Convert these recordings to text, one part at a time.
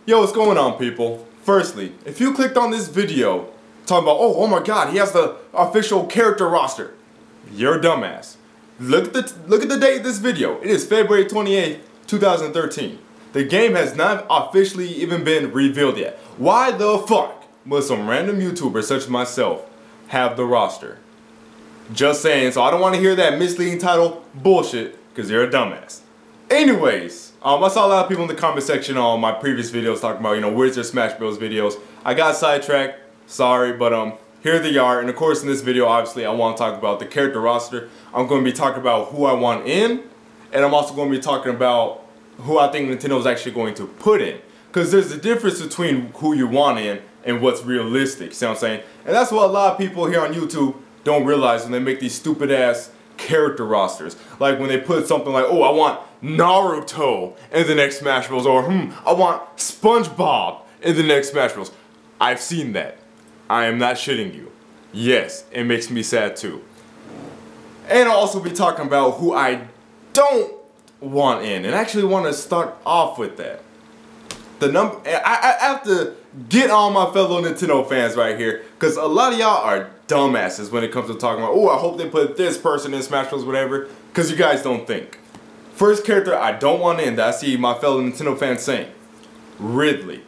Yo, what's going on, people? Firstly, if you clicked on this video talking about, oh my god, he has the official character roster, you're a dumbass. Look at the date of this video. It is February 28th, 2013. The game has not officially even been revealed yet. Why the fuck would some random YouTuber such as myself have the roster? Just saying, so I don't want to hear that misleading title bullshit, because you're a dumbass. Anyways, I saw a lot of people in the comment section on my previous videos talking about, where's your Smash Bros videos. I got sidetracked, sorry, but here they are. And of course in this video, obviously, I want to talk about the character roster. I'm going to be talking about who I want in, and I'm also going to be talking about who I think Nintendo is actually going to put in. Because there's a difference between who you want in and what's realistic, see what I'm saying? And that's what a lot of people here on YouTube don't realize when they make these stupid ass character rosters. Like when they put something like, oh, I want Naruto in the next Smash Bros. Or I want SpongeBob in the next Smash Bros. I've seen that. I am not shitting you. Yes, it makes me sad too. And I'll also be talking about who I don't want in, and actually want to start off with that. I have to get on my fellow Nintendo fans right here, because a lot of y'all are dumbasses when it comes to talking about, oh, I hope they put this person in Smash Bros. Whatever, because you guys don't think. First character I don't want in that I see my fellow Nintendo fans saying, Ridley.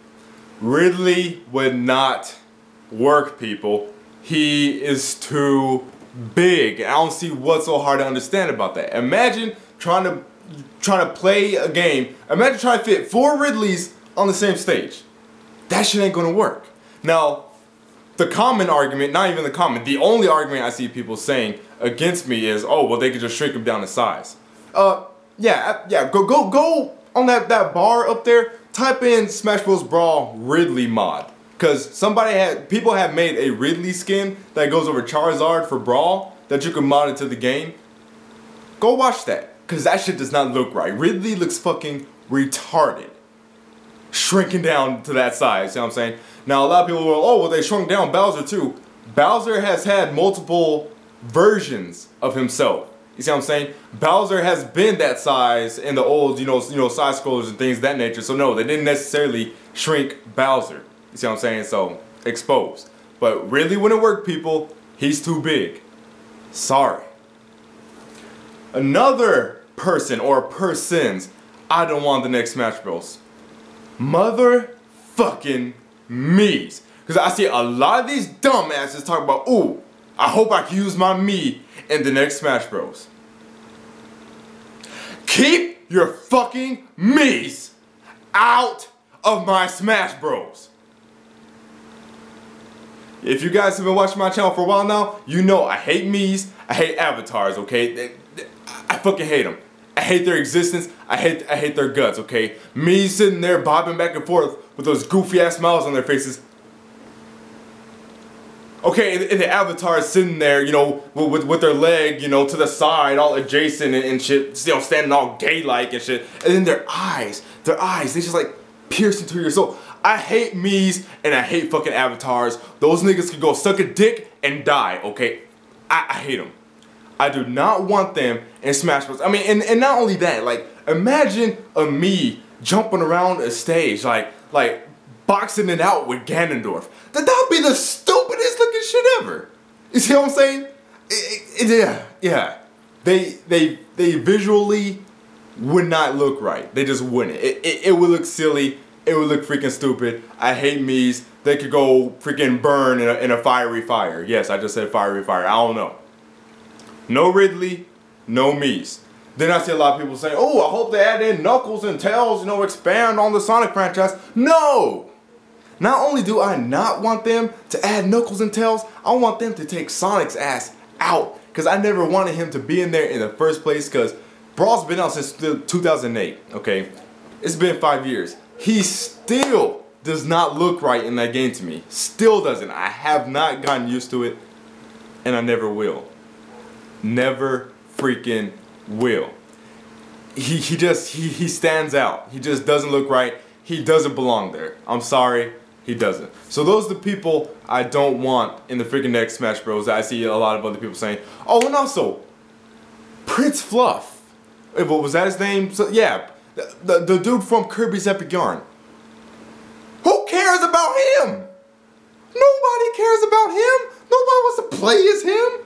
Ridley would not work, people. He is too big. I don't see what's so hard to understand about that. Imagine trying to play a game. Imagine trying to fit 4 Ridleys on the same stage. That shit ain't gonna work. Now, the common argument, not even the common, the only argument I see people saying against me is, oh, well, they could just shrink him down to size. Yeah, go on that bar up there, type in Smash Bros. Brawl Ridley mod. Cause people have made a Ridley skin that goes over Charizard for Brawl that you can mod into the game. Go watch that, cause that shit does not look right. Ridley looks fucking retarded. Shrinking down to that size, you know what I'm saying? Now a lot of people will, oh, well, they shrunk down Bowser too. Bowser has had multiple versions of himself. You see what I'm saying? Bowser has been that size in the old, side scrollers and things of that nature. So no, they didn't necessarily shrink Bowser. You see what I'm saying? So, exposed. But really wouldn't work, people. He's too big. Sorry. Another person or persons I don't want the next Smash Bros. Motherfucking me's. Because I see a lot of these dumbasses talk about, ooh, I hope I can use my me in the next Smash Bros. Keep your fucking me's out of my Smash Bros. If you guys have been watching my channel for a while now, you know I hate me's, I hate avatars, okay? I fucking hate them. I hate their existence, I hate their guts, okay? Me sitting there bobbing back and forth with those goofy ass smiles on their faces. Okay, and the avatar is sitting there, with their leg, to the side, all adjacent and shit, standing all gay-like and shit. And then their eyes, they just like pierce into your soul. I hate me's and I hate fucking avatars. Those niggas can go suck a dick and die, okay? I hate them. I do not want them in Smash Bros. I mean, and not only that, like, imagine a me jumping around a stage, like boxing it out with Ganondorf. That would be the stupidest looking shit ever. You see what I'm saying? Yeah. They visually would not look right. They just wouldn't. It would look silly. It would look freaking stupid. I hate me's. They could go freaking burn in a fiery fire. Yes, I just said fiery fire. I don't know. No Ridley, no me's. Then I see a lot of people saying, oh, I hope they add in Knuckles and Tails, expand on the Sonic franchise. No! Not only do I not want them to add Knuckles and Tails, I want them to take Sonic's ass out. Because I never wanted him to be in there in the first place, because Brawl's been out since 2008, okay? It's been 5 years. He still does not look right in that game to me. Still doesn't. I have not gotten used to it, and I never will. Never freaking will. He stands out. He just doesn't look right. He doesn't belong there. I'm sorry, he doesn't. So those are the people I don't want in the freaking next Smash Bros. I see a lot of other people saying, oh, and also Prince Fluff. What was that his name? So, yeah, the dude from Kirby's Epic Yarn. about him. Nobody cares about him. Nobody wants to play as him.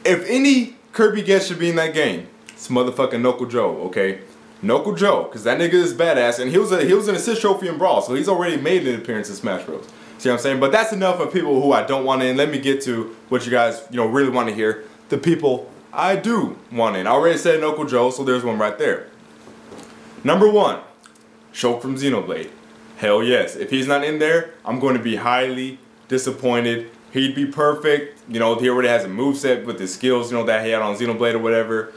If any Kirby guest should be in that game, it's motherfucking Knuckle Joe, okay? Knuckle Joe, because that nigga is badass, and he was an assist trophy in Brawl, so he's already made an appearance in Smash Bros. See what I'm saying? But that's enough of people who I don't want in. Let me get to what you guys, really want to hear. The people I do want in. I already said Knuckle Joe, so there's one right there. Number 1, Shok from Xenoblade. Hell yes. If he's not in there, I'm going to be highly disappointed. He'd be perfect. He already has a moveset with his skills, that he had on Xenoblade or whatever.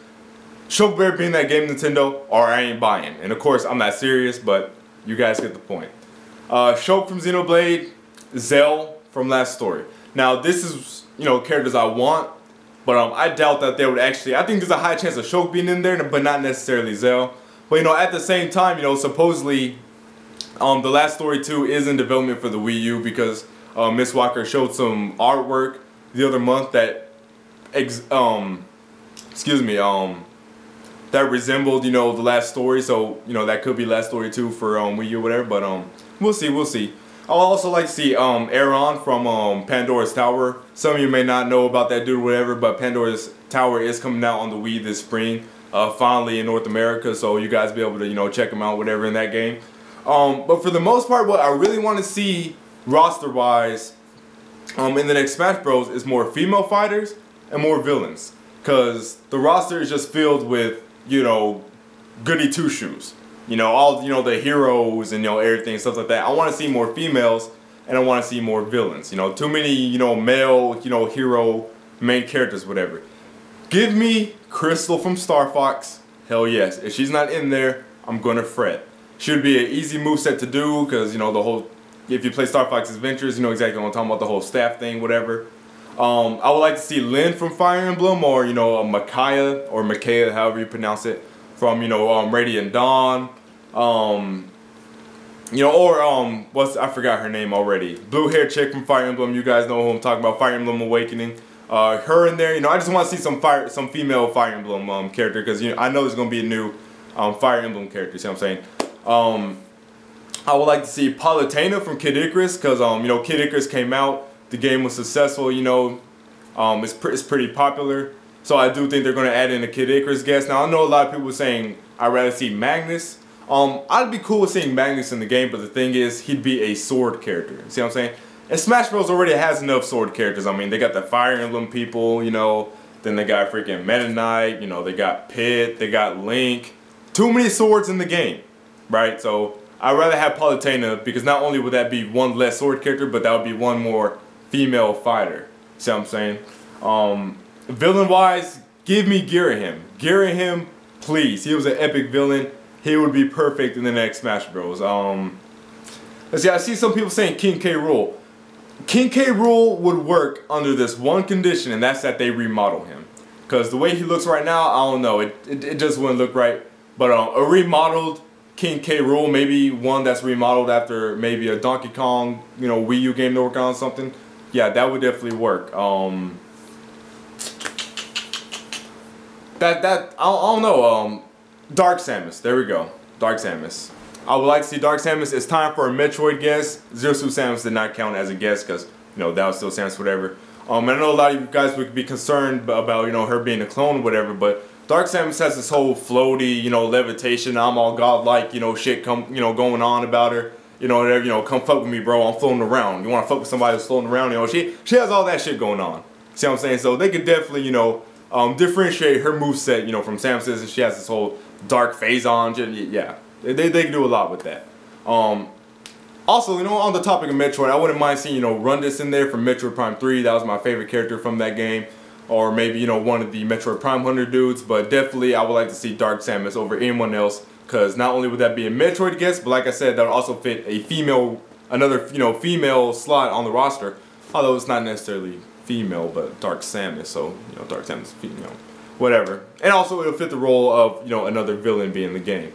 Shok better be in that game, Nintendo, or I ain't buying. And of course, I'm not serious, but you guys get the point. Shok from Xenoblade, Zell from Last Story. Now, this is, characters I want, but I doubt that they would actually. I think there's a high chance of Shok being in there, but not necessarily Zell. But at the same time, supposedly, the Last Story 2 is in development for the Wii U because Miss Walker showed some artwork the other month that, that resembled, the Last Story. So, that could be Last Story 2 for Wii U or whatever. But we'll see. I'll also like to see Aaron from Pandora's Tower. Some of you may not know about that dude or whatever, but Pandora's Tower is coming out on the Wii this spring, finally in North America. So you guys be able to, check them out, whatever, in that game. But for the most part, what I really want to see roster-wise in the next Smash Bros. Is more female fighters and more villains. Because the roster is just filled with, goody two-shoes. All, the heroes and, everything, stuff like that. I want to see more females and I want to see more villains. Too many, male, hero, main characters, whatever. Give me Crystal from Star Fox. Hell yes. If she's not in there, I'm going to fret. Should be an easy moveset to do because, the whole, if you play Star Fox Adventures, you know exactly what I'm talking about, the whole staff thing, whatever. I would like to see Lynn from Fire Emblem or, Micaiah or Micaiah, however you pronounce it, from, Radiant Dawn. I forgot her name already. Blue-haired chick from Fire Emblem, you guys know who I'm talking about, Fire Emblem Awakening. Her in there, I just want to see some female Fire Emblem character because, I know there's going to be a new Fire Emblem character, see what I'm saying? I would like to see Palutena from Kid Icarus because, Kid Icarus came out, the game was successful, it's pretty popular. So I do think they're going to add in a Kid Icarus guest. Now, I know a lot of people saying I'd rather see Magnus. I'd be cool with seeing Magnus in the game, but the thing is, he'd be a sword character. See what I'm saying? And Smash Bros. Already has enough sword characters. I mean, they got the Fire Emblem people, then they got freaking Meta Knight, they got Pit, they got Link. Too many swords in the game, right? So I'd rather have Palutena because not only would that be one less sword character, but that would be one more female fighter. See what I'm saying? Villain-wise, give me Girahim. Girahim, please. He was an epic villain. He would be perfect in the next Smash Bros. Let's see, I see some people saying King K. Rool. King K. Rool would work under this one condition, and that's that they remodel him. Because the way he looks right now, I don't know. It just wouldn't look right. But a remodeled King K. Rool, maybe one that's remodeled after maybe a Donkey Kong, Wii U game to work on something. Yeah, that would definitely work. I don't know. Dark Samus. There we go. Dark Samus. I would like to see Dark Samus. It's time for a Metroid guest. Zero Suit Samus did not count as a guest because, that was still Samus, whatever. I know a lot of you guys would be concerned about, her being a clone, whatever, but Dark Samus has this whole floaty, levitation, I'm all godlike, shit going on about her. Whatever, come fuck with me, bro, I'm floating around. You want to fuck with somebody who's floating around, she has all that shit going on. See what I'm saying? So they could definitely, differentiate her moveset, from Samus's, and she has this whole dark phase on. Yeah, they can do a lot with that. Also, on the topic of Metroid, I wouldn't mind seeing, Rundus in there from Metroid Prime 3. That was my favorite character from that game. Or maybe, one of the Metroid Prime Hunter dudes. But definitely, I would like to see Dark Samus over anyone else. Because not only would that be a Metroid guest, but like I said, that would also fit a female, another, female slot on the roster. Although it's not necessarily female, but Dark Samus. So, Dark Samus is female. Whatever. And also, it'll fit the role of, another villain being in the game.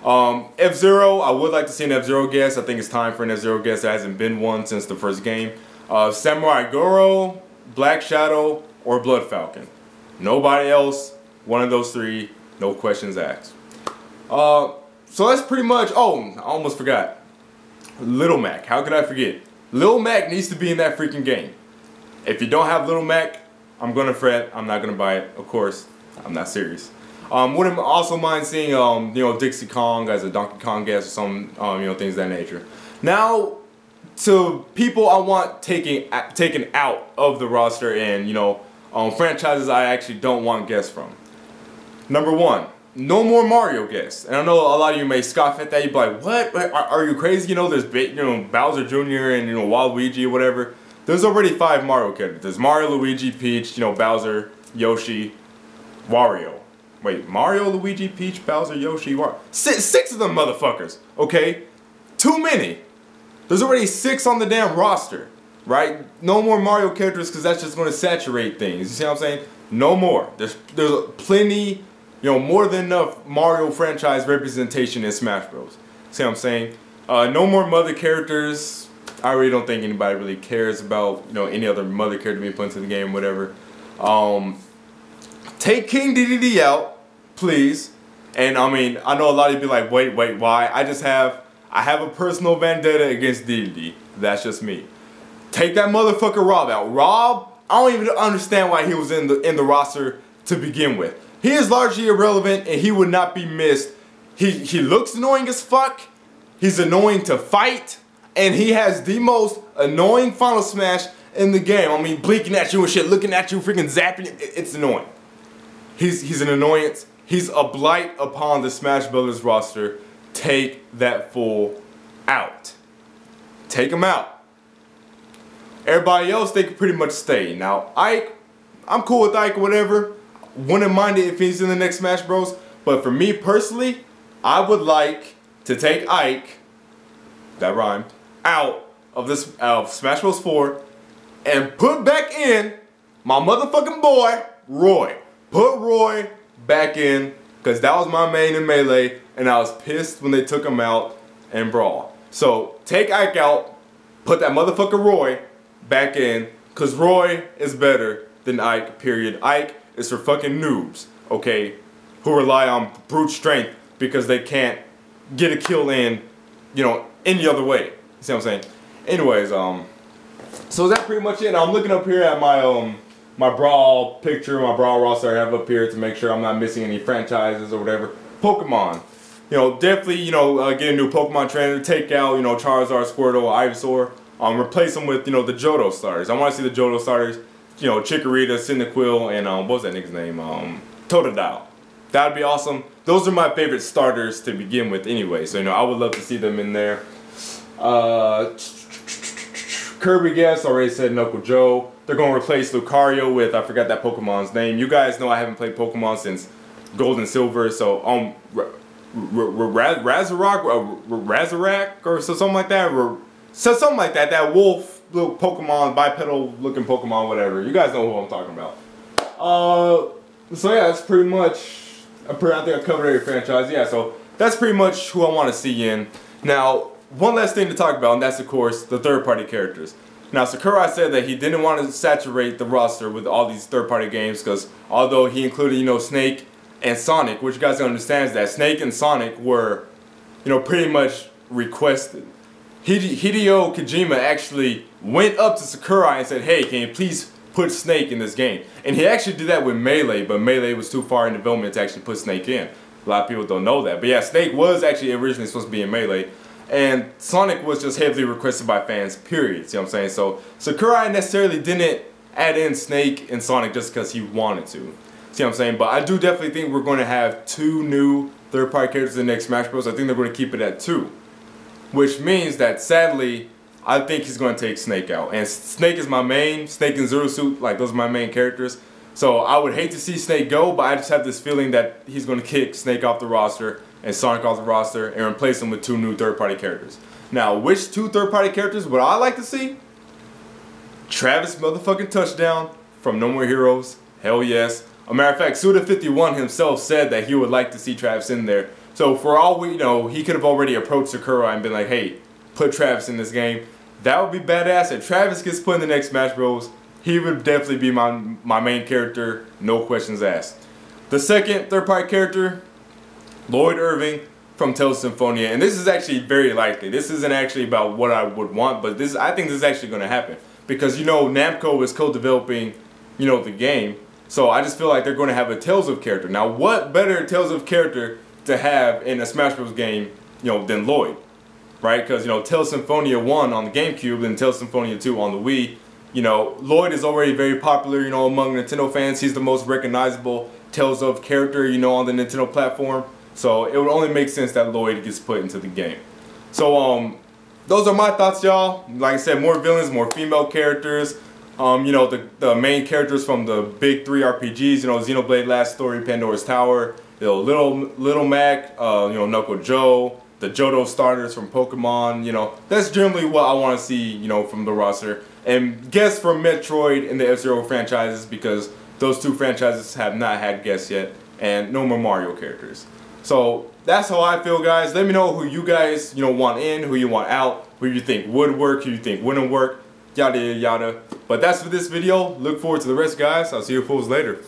F-Zero, I would like to see an F-Zero guest. I think it's time for an F-Zero guest. There hasn't been one since the first game. Samurai Goro, Black Shadow, or Blood Falcon. Nobody else. One of those three. No questions asked. So that's pretty much... Oh, I almost forgot. Little Mac. How could I forget? Lil Mac needs to be in that freaking game. If you don't have Little Mac, I'm gonna fret. I'm not gonna buy it. Of course, I'm not serious. Wouldn't also mind seeing you know, Dixie Kong as a Donkey Kong guest or some you know, things of that nature. Now, to people I want taken out of the roster and, you know, franchises I actually don't want guests from. Number one, no more Mario guests. And I know a lot of you may scoff at that. You'd be like, what? Are you crazy? You know, there's Bowser Jr. and, you know, Waluigi or whatever. There's already 5 Mario characters. There's Mario, Luigi, Peach, you know, Bowser, Yoshi, Wario. Wait, Mario, Luigi, Peach, Bowser, Yoshi, Wario. Six of them motherfuckers, okay? Too many. There's already 6 on the damn roster, right? No more Mario characters because that's just going to saturate things. You see what I'm saying? No more. There's plenty, you know, more than enough Mario franchise representation in Smash Bros. See what I'm saying? No more mother characters. I really don't think anybody really cares about, you know, any other mother character being put into the game, whatever. Take King Dedede out, please. And I mean, I know a lot of you be like, wait, why? I have a personal vendetta against Dedede. That's just me. Take that motherfucker Rob out. Rob, I don't even understand why he was in the roster to begin with. He is largely irrelevant and he would not be missed. He looks annoying as fuck. He's annoying to fight. And he has the most annoying Final Smash in the game. I mean, blinking at you and shit, looking at you, freaking zapping. It's annoying. He's an annoyance. He's a blight upon the Smash Brothers roster. Take that fool out. Take him out. Everybody else, they can pretty much stay. Now, Ike, I'm cool with Ike or whatever. Wouldn't mind it if he's in the next Smash Bros. But for me personally, I would like to take Ike, that rhymed, out of this Smash Bros. 4 and put back in my motherfucking boy, Roy. Put Roy back in, because that was my main in Melee, and I was pissed when they took him out in Brawl. So, take Ike out, put that motherfucker Roy back in, because Roy is better than Ike, period. Ike is for fucking noobs, okay, who rely on brute strength because they can't get a kill in, you know, any other way. You see what I'm saying? Anyways, so is that pretty much it? I'm looking up here at my my Brawl picture, my Brawl roster I have up here to make sure I'm not missing any franchises or whatever. Pokemon. You know, definitely, you know, get a new Pokemon trainer, take out, you know, Charizard, Squirtle, Ivysaur, replace them with, you know, the Johto starters. I want to see the Johto starters, you know, Chikorita, Cyndaquil, and, what was that nigga's name? Totodile. That'd be awesome. Those are my favorite starters to begin with anyway, so, you know, I would love to see them in there. Kirby guest, already said Knuckle Joe. They're going to replace Lucario with, I forgot that Pokemon's name. You guys know I haven't played Pokemon since Gold and Silver, so, Razarak, or something like that. Something like that. That wolf, little Pokemon, bipedal looking Pokemon, whatever. You guys know who I'm talking about. So yeah, that's pretty much, I think I covered every franchise. Yeah, so that's pretty much who I want to see in. Now, one last thing to talk about, and that's of course the third-party characters. Now, Sakurai said that he didn't want to saturate the roster with all these third-party games because although he included, you know, Snake and Sonic, which you guys don't understand is that Snake and Sonic were, you know, pretty much requested. Hideo Kojima actually went up to Sakurai and said, hey, can you please put Snake in this game? And he actually did that with Melee, but Melee was too far in development to actually put Snake in. A lot of people don't know that. But yeah, Snake was actually originally supposed to be in Melee. And Sonic was just heavily requested by fans, period. See what I'm saying? So Sakurai necessarily didn't add in Snake and Sonic just because he wanted to. See what I'm saying? But I do definitely think we're going to have 2 new third-party characters in the next Smash Bros. I think they're going to keep it at 2. Which means that, sadly, I think he's going to take Snake out. And Snake is my main. Snake and Zero Suit, like, those are my main characters. So I would hate to see Snake go, but I just have this feeling that he's going to kick Snake off the roster and Sonic off the roster and replace him with 2 new third-party characters. Now, which 2 third-party characters would I like to see? Travis motherfucking Touchdown from No More Heroes. Hell yes. A matter of fact, Suda51 himself said that he would like to see Travis in there. So for all we know, he could have already approached Sakurai and been like, hey, put Travis in this game. That would be badass. If Travis gets put in the next Smash Bros., he would definitely be my main character, no questions asked. The second third-party character, Lloyd Irving from Tales of Symphonia, and this is actually very likely. This isn't actually about what I would want, but I think this is actually going to happen. Because, you know, Namco is co-developing, you know, the game. So I just feel like they're going to have a Tales of character. Now, what better Tales of character to have in a Smash Bros. Game, you know, than Lloyd? Right? Because, you know, Tales of Symphonia 1 on the GameCube and Tales of Symphonia 2 on the Wii. You know, Lloyd is already very popular, you know, among Nintendo fans. He's the most recognizable Tales of character, you know, on the Nintendo platform. So it would only make sense that Lloyd gets put into the game. So those are my thoughts, y'all. Like I said, more villains, more female characters. You know, the main characters from the big 3 RPGs. You know, Xenoblade Last Story, Pandora's Tower. You know, Little Mac. You know, Knuckle Joe. The Johto starters from Pokemon. You know, that's generally what I want to see. You know, from the roster. And guests from Metroid and the F-Zero franchises, because those 2 franchises have not had guests yet, and no more Mario characters. So that's how I feel, guys. Let me know who you guys, you know, want in, who you want out, who you think would work, who you think wouldn't work, yada yada yada. But that's for this video. Look forward to the rest, guys. I'll see you fools later.